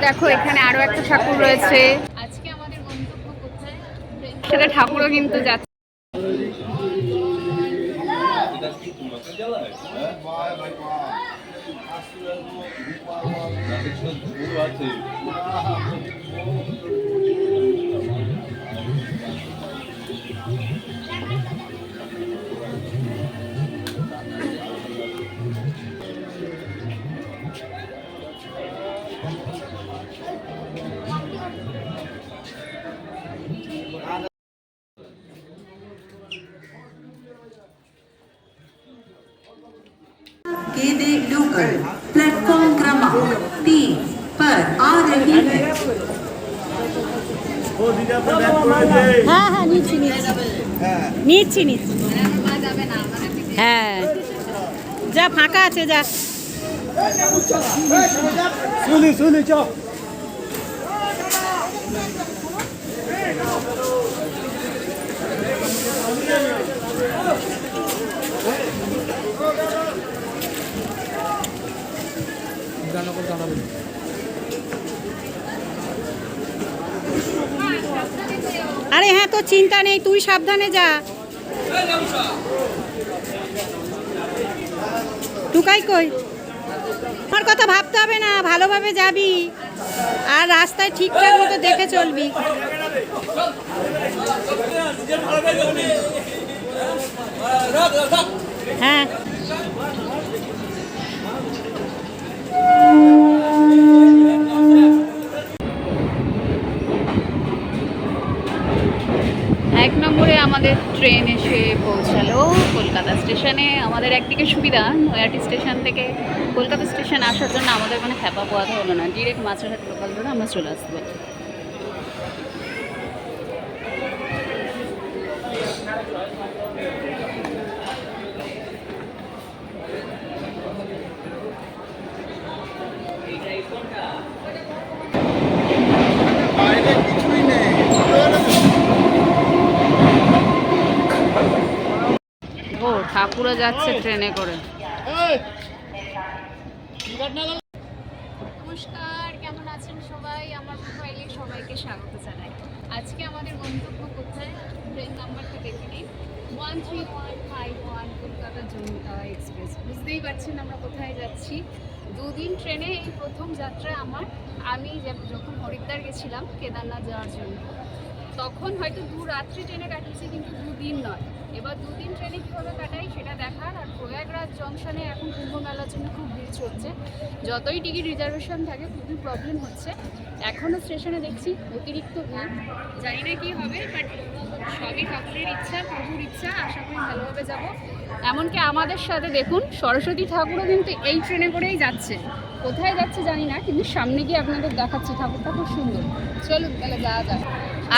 দেখো এখানে আরো একটা ঠাকুর রয়েছে। আজকে আমাদের গন্তব্য কোথায় সেটা ঠাকুরও কিন্তু যাচ্ছে। केदे लोकल प्लेटफॉर्म क्रमांक 3 पर आ रही है। হ্যাঁ হ্যাঁ নিচ্ছি নিচ্ছি নিচ্ছি হ্যাঁ যা ফাঁকা আছে যা শুনি চ আরে হ্যাঁ তো চিন্তা নেই তুই সাবধানে যা টুকাই কই আমার কথা ভাবতে হবে না ভালোভাবে যাবি আর রাস্তায় ঠিকঠাক মতো দেখে চলবি হ্যাঁ এক নম্বরে আমাদের ট্রেন এসে পৌঁছালো কলকাতা স্টেশনে। আমাদের একদিকে সুবিধা, নয়াটি স্টেশন থেকে কলকাতা স্টেশন আসার জন্য আমাদের কোনো হ্যাপা পোয়াতে হলো না, ডিরেক্ট মাছরাঘাট লোকাল ধরে আমরা চলে আসতে পারি। ও ঠাকুরও যাচ্ছে ট্রেনে করে। নমস্কার, কেমন আছেন সবাই? আমার প্রোফাইলে সবাইকে স্বাগত জানাই। আজকে আমাদের গন্তব্য কোথায়, ট্রেন নাম্বারটা দেখে নিন, 13151 কলকাতা জমিতা এক্সপ্রেস। বুঝতেই পারছেন আমরা কোথায় যাচ্ছি। দুদিন ট্রেনে এই প্রথম যাত্রা আমার। আমি যখন হরিদ্বার গেছিলাম কেদারনাথ যাওয়ার জন্য, তখন হয়তো 2 রাত্রি ট্রেনে কাটিয়েছি, কিন্তু 2 দিন নয়। এবার 2 দিন ট্রেনে কীভাবে কাটাই সেটা দেখার। আর প্রয়াগরাজ জংশনে এখন কুম্ভ মেলার জন্য খুব ভিড় চলছে, যতই টিকিট রিজার্ভেশন থাকে খুবই প্রবলেম হচ্ছে। এখনও স্টেশনে দেখছি অতিরিক্ত ভিড়, জানি না কী হবে, বাট সবই ঠাকুরের ইচ্ছা, প্রভুর ইচ্ছা। আশা করি ভালোভাবে যাব। এমনকি আমাদের সাথে দেখুন সরস্বতী ঠাকুরও কিন্তু এই ট্রেনে করেই যাচ্ছে। কোথায় যাচ্ছে জানি না, কিন্তু সামনে গিয়ে আপনাদের দেখাচ্ছি। ঠাকুরটা খুব সুন্দর। চলুন তাহলে যাওয়া যাক।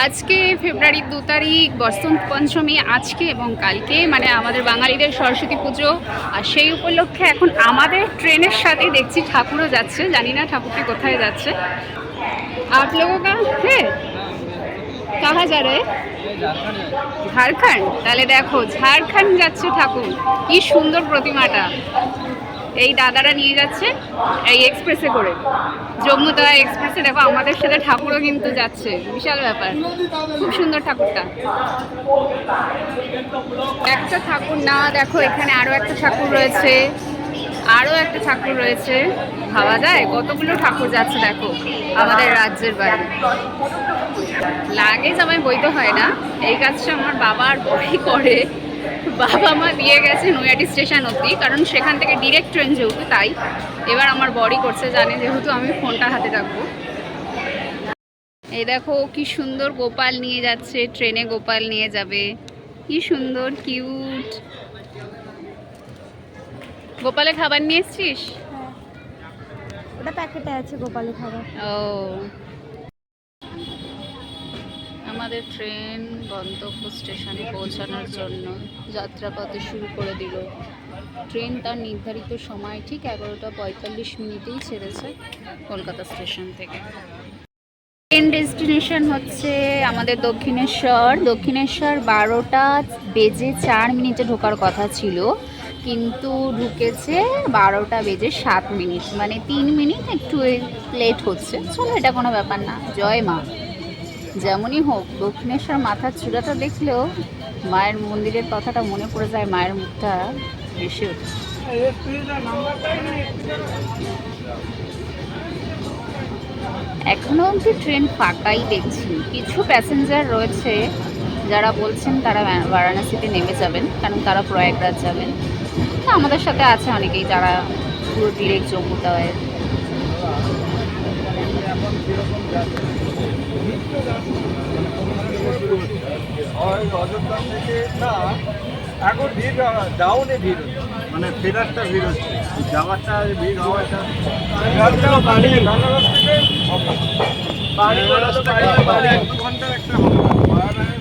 আজকে ফেব্রুয়ারির 2 তারিখ বসন্ত পঞ্চমী, আজকে এবং কালকে মানে আমাদের বাঙালিদের সরস্বতী পুজো। আর সেই উপলক্ষে এখন আমাদের ট্রেনের সাথে দেখছি ঠাকুরও যাচ্ছে। জানি না ঠাকুরটি কোথায় যাচ্ছে। आप लोगों का है कहाँ जा रहे? ঝাড়খণ্ড। তাহলে দেখো ঝাড়খণ্ড যাচ্ছে ঠাকুর। কি সুন্দর প্রতিমাটা। এই দাদারা নিয়ে যাচ্ছে এই এক্সপ্রেসে করে, জম্মুতলা এক্সপ্রেসে। দেখো আমাদের সাথে ঠাকুরও কিন্তু যাচ্ছে, বিশাল ব্যাপার। খুব সুন্দর ঠাকুরটা। একটা ঠাকুর না, দেখো এখানে আরো একটা ঠাকুর রয়েছে, আরো একটা ঠাকুর রয়েছে। ভাবা যায় কতগুলো ঠাকুর যাচ্ছে দেখো আমাদের রাজ্যের বাইরে। লাগেজ আমায় বইতে হয় না, এই কাজটা আমার বাবা আর বড়ই করে। বাবা মা দিয়ে গেছে নৈহাটি স্টেশন অবধি, কারণ সেখান থেকে ডিরেক্ট ট্রেন যেহেতু, তাই এবার আমার বড়ি করছে, জানে যেহেতু আমি ফোনটা হাতে রাখবো। এই দেখো কি সুন্দর গোপাল নিয়ে যাচ্ছে ট্রেনে, গোপাল নিয়ে যাবে। কি সুন্দর কিউট। গোপালে খাবার নিয়ে এসছিস? ওটা প্যাকেটে আছে গোপালের খাবার। ও, আমাদের ট্রেন গন্তব্য স্টেশনে পৌঁছানোর জন্য যাত্রাপথে শুরু করে দিল। ট্রেন তার নির্ধারিত সময় ঠিক 11টা 45 মিনিটেই ছেড়েছে কলকাতা স্টেশন থেকে। ট্রেন ডেস্টিনেশন হচ্ছে আমাদের দক্ষিণেশ্বর। দক্ষিণেশ্বর 12টা বেজে 4 মিনিটে ঢোকার কথা ছিল, কিন্তু ঢুকেছে 12:07, মানে 3 মিনিট একটু লেট হচ্ছে। চলো, এটা কোনো ব্যাপার না। জয় মা। যেমনই হোক, দক্ষিণেশ্বর মাথার চূড়াটা দেখলেও মায়ের মন্দিরের কথাটা মনে পড়ে যায়, মায়ের মুখটা ভেসে ওঠে। এখনো অবধি ট্রেন ফাঁকাই দেখছি। কিছু প্যাসেঞ্জার রয়েছে যারা বলছেন তারা বারাণসীতে নেমে যাবেন, কারণ তারা প্রয়াগরাজ যাবেন। তো আমাদের সাথে আছে অনেকেই যারা পুরো ডিরেক্ট জম্মুটায়। অযোধ্যা থেকে না, এখন ভিড় ডাউনে ভিড় হচ্ছে, মানে ফেরারটা ভিড় হচ্ছে, যাওয়ারটা ভিড় হওয়াটা ঘন্টার একটা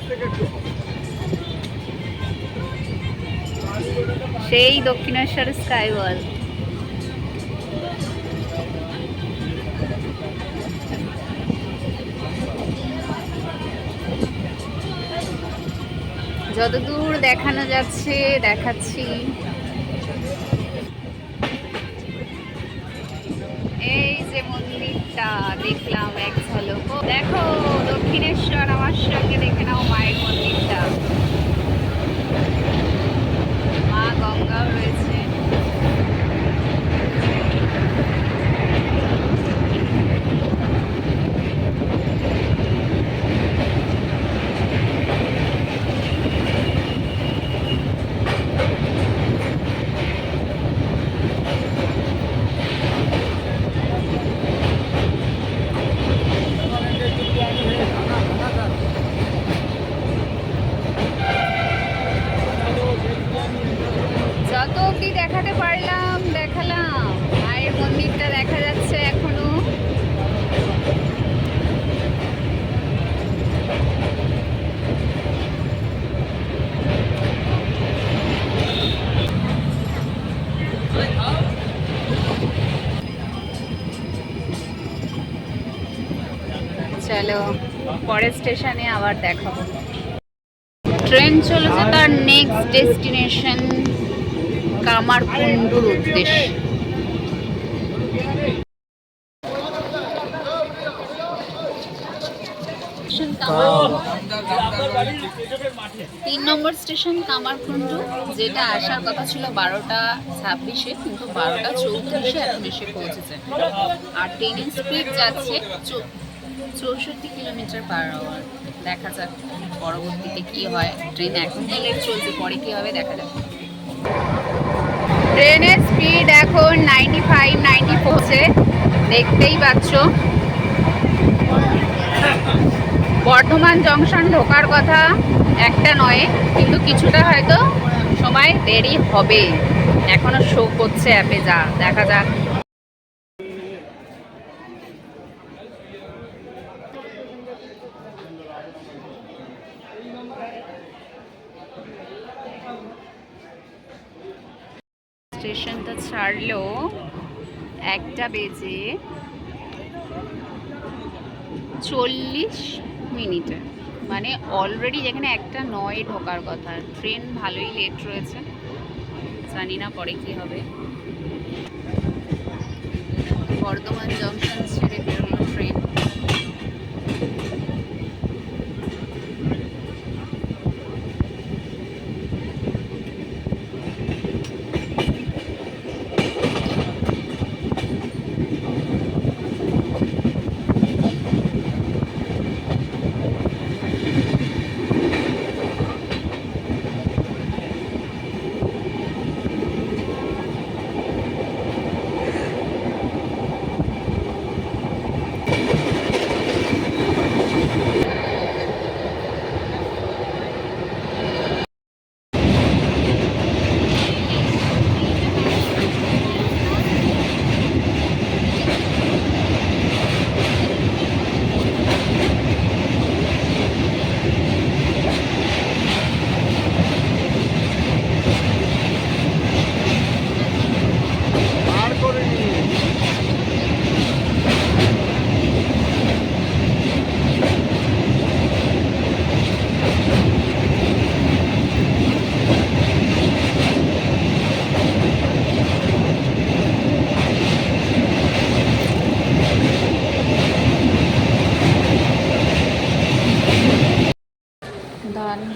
থেকে সেই দক্ষিণেশ্বর স্কাই ওয়াল। যতদূর দেখানো যাচ্ছে দেখাচ্ছি। এই যে মন্দিরটা দেখলাম এক ঝলক। দেখো দক্ষিণেশ্বর, আমার সঙ্গে দেখে নাও মায়ের মন্দিরটা। মা গঙ্গাও রয়েছে। যত অবধি দেখাতে পারলাম দেখালাম। মায়ের মন্দিরটা দেখা যাচ্ছে এখনো। চলো, পরের স্টেশনে আবার দেখাবো। ট্রেন চলেছে তার নেক্সট ডেস্টিনেশন কামারকুন্ডুর উদ্দেশ্যে। তিন নম্বর স্টেশন কামারকুন্ডু, যেটা আসার কথা ছিল 12:26, কিন্তু 12:34 এখন এসে পৌঁছেছে। আর ট্রেনের স্পিড যাচ্ছে 64 কিলোমিটার/আওয়ার। দেখা যাক পরবর্তীতে কি হয়। ট্রেন এখন লেট চলছে, পরে কি হবে দেখা যাক। ট্রেনের স্পিড এখন 95-94, দেখতেই পাচ্ছ। বর্ধমান জংশন ঢোকার কথা একটা নয়, কিন্তু কিছুটা হয়তো সময় দেরি হবে। এখনো শো করছে অ্যাপে, যা দেখা যাক। স্টেশনটা ছাড়লো 1:40, মানে অলরেডি যেখানে 1:09 ঢোকার কথা। ট্রেন ভালোই লেট রয়েছে, জানি না পরে কি হবে। বর্ধমান জংশন ছেড়ে বেরোলো ট্রেন।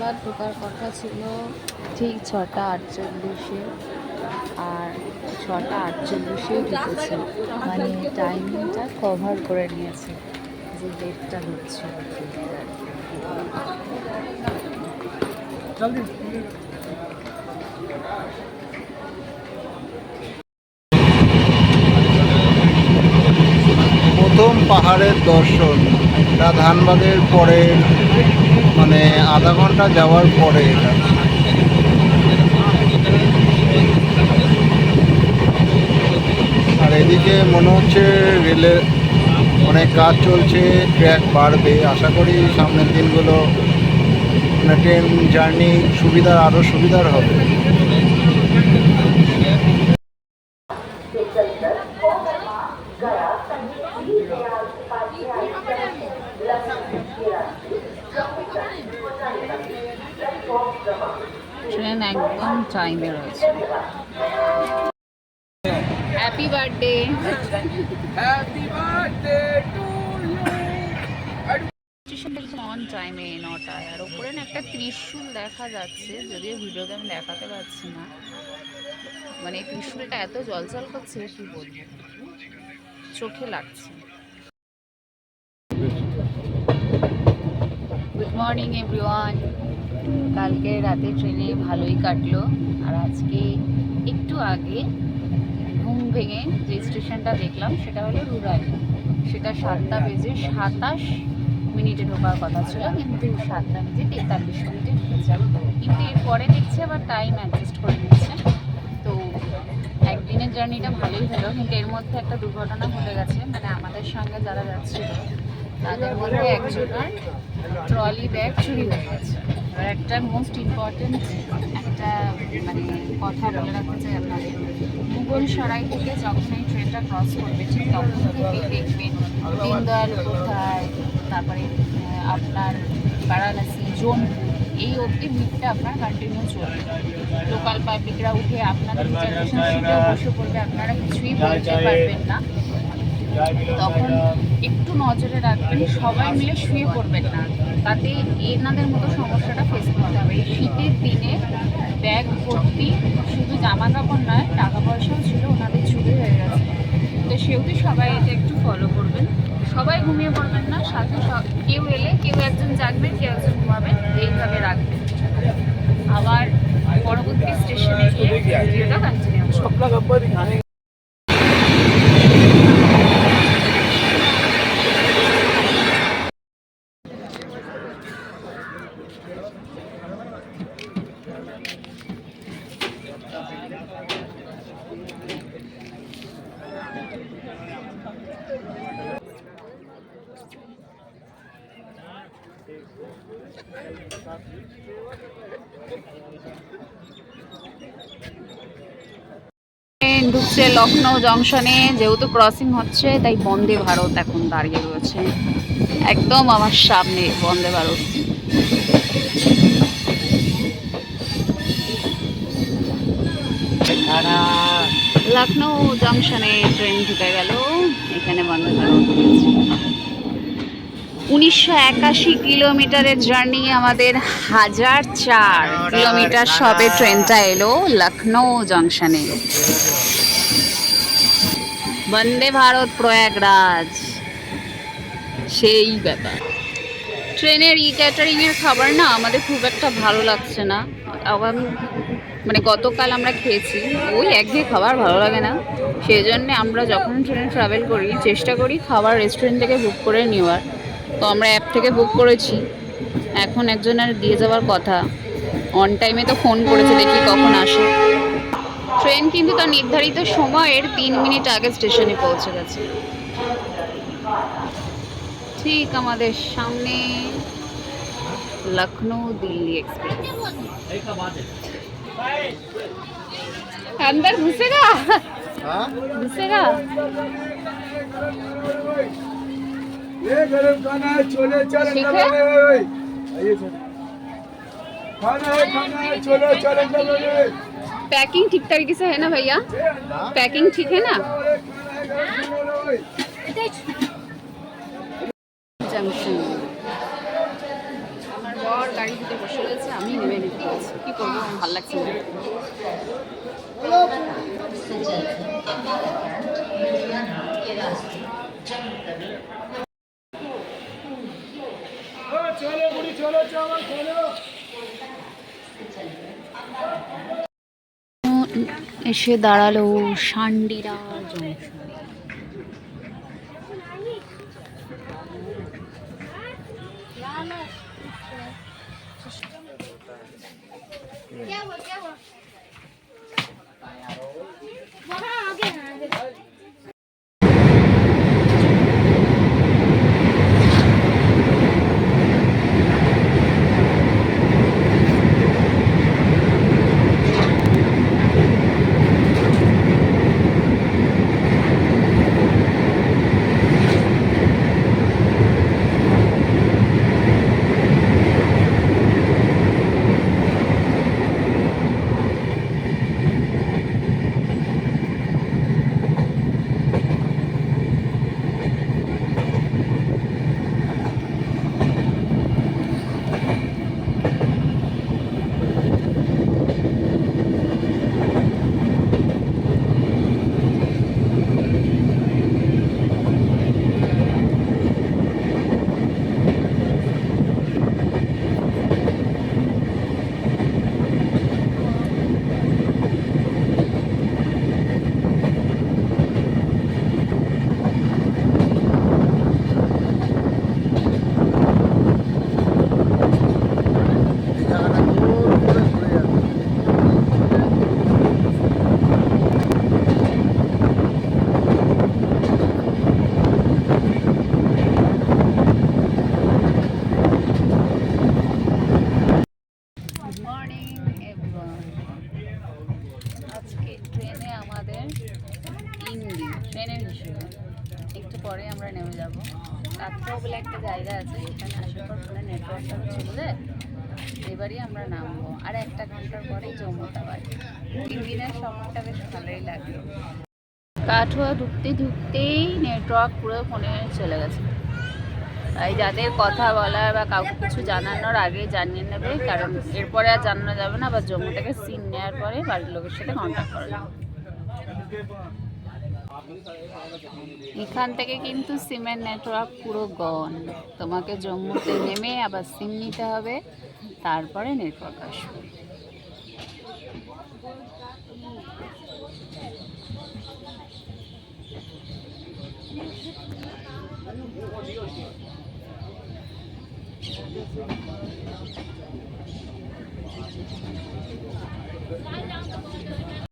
নাগাদ ঢোকার কথা ছিল ঠিক 6:48-এ, আর 6:48-এ ঢুকেছে, মানে টাইমিংটা কভার করে নিয়েছে যে ডেটটা হচ্ছে। প্রথম পাহাড়ের দর্শন, এটা ধানবাদের পরে, মানে আধা ঘন্টা যাওয়ার পরে এটা। আর এদিকে মনে হচ্ছে রেলের অনেক কাজ চলছে, ট্র্যাক বাড়বে। আশা করি সামনের দিনগুলো মানে ট্রেন জার্নি আরও সুবিধার হবে। ট্রেন একদম টাইমে রয়েছে। Happy birthday. স্টেশন অন টাইমে 9টায়। আর ওপরে না একটা ত্রিশূল দেখা যাচ্ছে, যদিও ভিডিওতে আমি দেখাতে পারছি না। মানে এই ত্রিশূলটা এত জলজল করছে কি বলবো, চোখে লাগছে। Good morning everyone. কালকে রাতে ট্রেনে ভালোই কাটলো, আর আজকে একটু আগে ঘুম ভেঙে যে স্টেশনটা দেখলাম সেটা হলো রুরালি। সেটা 7:27 ঢোকার কথা ছিল, কিন্তু 7:43 ঢুকেছে। কিন্তু এরপরে দেখছি আবার টাইম অ্যাডজাস্ট করে দিচ্ছে। তো একদিনের জার্নিটা ভালোই হলো, কিন্তু এর মধ্যে একটা দুর্ঘটনা ঘটে গেছে। মানে আমাদের সঙ্গে যারা যাচ্ছিল তাদের মধ্যে একজনের ট্রলি ব্যাগ চুরি হয়ে গেছে। এবার একটা মোস্ট ইম্পর্টেন্ট একটা মানে কথা বলে রাখতে চাই আপনাদের, মুঘলসরাই থেকে যখন এই ট্রেনটা ক্রস করবে ঠিক তখন থেকেই দেখবেন দীনদয়াল কোথায়, তারপরে আপনার বারাণসী, জোনপুর, এই অবধি ভিড়টা আপনার কন্টিনিউ চলবে। লোকাল পাবলিকরা উঠে আপনাদের রিজার্ভেশন সিটেও বসে পড়বে, আপনারা কিছুই বলতে পারবেন না। তখন একটু নজরে রাখবেন, সবাই মিলে শুয়ে পড়বেন না, তাতে এনাদের মতো সমস্যাটা ফেস করতে হবে। এই শীতের দিনে ব্যাগ ভর্তি শুধু জামা কাপড় নয়, টাকা পয়সাও ছিল ওনাদের চুরি হয়ে গেছে। তো সেহেতু সবাই এটা একটু ফলো করবেন। সবাই ঘুমিয়ে পড়বেন না, সাথে কেউ এলে কেউ একজন জাগবেন, কেউ একজন ঘুমাবেন, এইভাবে রাখবেন। আবার পরবর্তী স্টেশনে গিয়ে ভিডিওটা কন্টিনিউ করবেন। ট্রেন ঢুকছে লখনৌ জংশনে, যেহেতু ক্রসিং হচ্ছে তাই বন্দে ভারত এখন দাঁড়িয়ে রয়েছে একদম আমার সামনে। বন্দে ভারত লখনৌ জংশনে ট্রেন ঢুকে গেল। এখানে বন্দে ভারত 1981 কিলোমিটারের জার্নি, আমাদের 1004 কিলোমিটার সবে ট্রেনটা এলো লখনৌ জংশনে। বন্দে ভারত প্রয়াগরাজ, সেই ব্যাপার। ট্রেনের ক্যাটারিং এর খাবার না আমাদের খুব একটা ভালো লাগছে না। মানে গতকাল আমরা খেয়েছি, ওই একঘেয়ে খাবার ভালো লাগে না। সেই জন্যে আমরা যখন ট্রেনে ট্রাভেল করি চেষ্টা করি খাবার রেস্টুরেন্ট থেকে বুক করে নেওয়ার। তো আমরা অ্যাপ থেকে বুক করেছি, এখন একজনের দিয়ে যাওয়ার কথা। অন টাইমে তো ফোন করেছে, দেখি কখন আসে। ট্রেন কিন্তু তার নির্ধারিত সময়ের 3 মিনিট আগে স্টেশনে পৌঁছে গেছে। ঠিক আমাদের সামনে লখনৌ দিল্লি এক্সপ্রেস। अंदर घुसेगा घुसेगा। ये गरम खाना है, छोले चावल ठीक है? खाना है छोले चावल। पैकिंग ठीक तरीके से है ना भैया? पैकिंग ठीक है ना? जंक्शन আমার বর গাড়ি দিতে বসে গেছে। করবো, ভালো লাগছে না। চলো বুড়ি চলো চলো চলো। এসে দাঁড়ালো সান্ডিরা জংশনে। আজকে ট্রেনে আমাদের 3 দিন ট্রেনের হিসেবে। একটু পরে আমরা নেমে যাব। কাকরাও বলে একটা জায়গা আছে, এখানে আসার পর ফোনে নেটওয়ার্কটা চলে যায়, এবারই আমরা নামবো। আর 1 ঘন্টার পরেই জম্মুটা বাড়ি। 3 দিনের সময়টা বেশ ভালোই লাগলো। কাঠুয়া ঢুকতে ঢুকতেই নেটওয়ার্ক পুরো ফোনে চলে গেছে। তাই যাদের কথা বলার বা কাউকে কিছু জানানোর আগে জানিয়ে নেবে, কারণ এরপরে আর জানানো যাবে না। বা জম্মু থেকে সিম নেওয়ার পরে বাড়ির লোকের সাথে কন্ট্যাক্ট করা যাবে। এখান থেকে কিন্তু সিমের নেটওয়ার্ক পুরো গন। তোমাকে জম্মুতে নেমে আবার সিম নিতে হবে, তারপরে নেটওয়ার্ক আসবে।